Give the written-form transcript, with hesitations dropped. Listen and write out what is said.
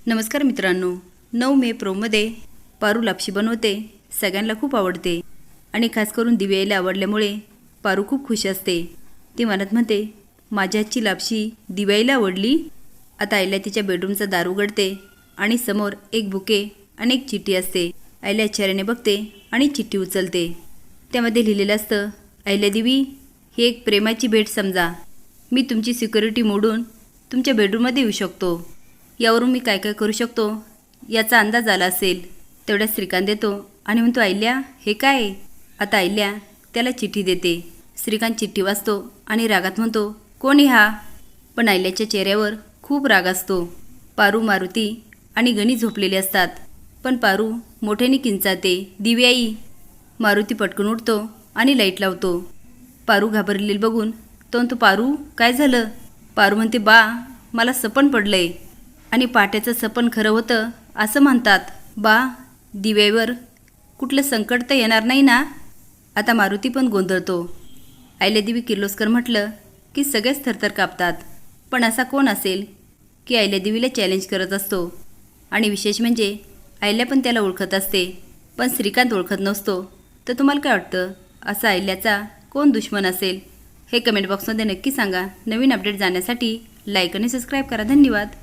नमस्कार मित्रांनो, 9 मे प्रोमध्ये पारू लापशी बनवते. सगळ्यांना खूप आवडते आणि खास करून दिव्याला आवडल्यामुळे पारू खूप खुश असते. ती मनात म्हणते, माझ्या हातची लापशी दिव्याला आवडली. आता आयल्या तिच्या बेडरूमचा दार उघडते आणि समोर एक बुके आणि एक चिठ्ठी असते. आयल्या आश्चर्याने बघते आणि चिठ्ठी उचलते. त्यामध्ये लिहिलेलं असतं, आयल्या देवी, ही एक प्रेमाची भेट समजा. मी तुमची सिक्युरिटी मोडून तुमच्या बेडरूममध्ये येऊ शकतो. यावरून मी काय काय करू शकतो याचा अंदाज आला असेल. तेवढ्या श्रीकांत देतो आणि म्हणतो, आयल्या हे काय? आता आयल्या त्याला चिठ्ठी देते. श्रीकांत चिठ्ठी वाचतो आणि रागात म्हणतो, कोण आहे हा? पण आयल्याच्या चेहऱ्यावर खूप राग असतो. पारू, मारुती आणि गणी झोपलेले असतात, पण पारू मोठ्याने किंचाते, दिव्याई. मारुती पटकन उठतो आणि लाईट लावतो. पारू घाबरलेली बघून तो म्हणतो, पारू काय झालं? पारू म्हणते, बा मला सपन पडलंय आणि पाट्याचं सपन खरं होतं असं म्हणतात. बा दिव्यावर कुठलं संकट तर येणार नाही ना? आता मारुती पण गोंधळतो. अहिल्यादेवी किर्लोस्कर म्हटलं की सगळेच थरथर कापतात. पण असा कोण असेल की अहिल्यादेवीला चॅलेंज करत असतो? आणि विशेष म्हणजे अहिल्या पण त्याला ओळखत असते, पण श्रीकांत ओळखत नसतो. तर तुम्हाला काय वाटतं, असा अहिल्याचा कोण दुश्मन असेल? हे कमेंट बॉक्समध्ये नक्की सांगा. नवीन अपडेट जाण्यासाठी लाईक आणि सबस्क्राईब करा. धन्यवाद.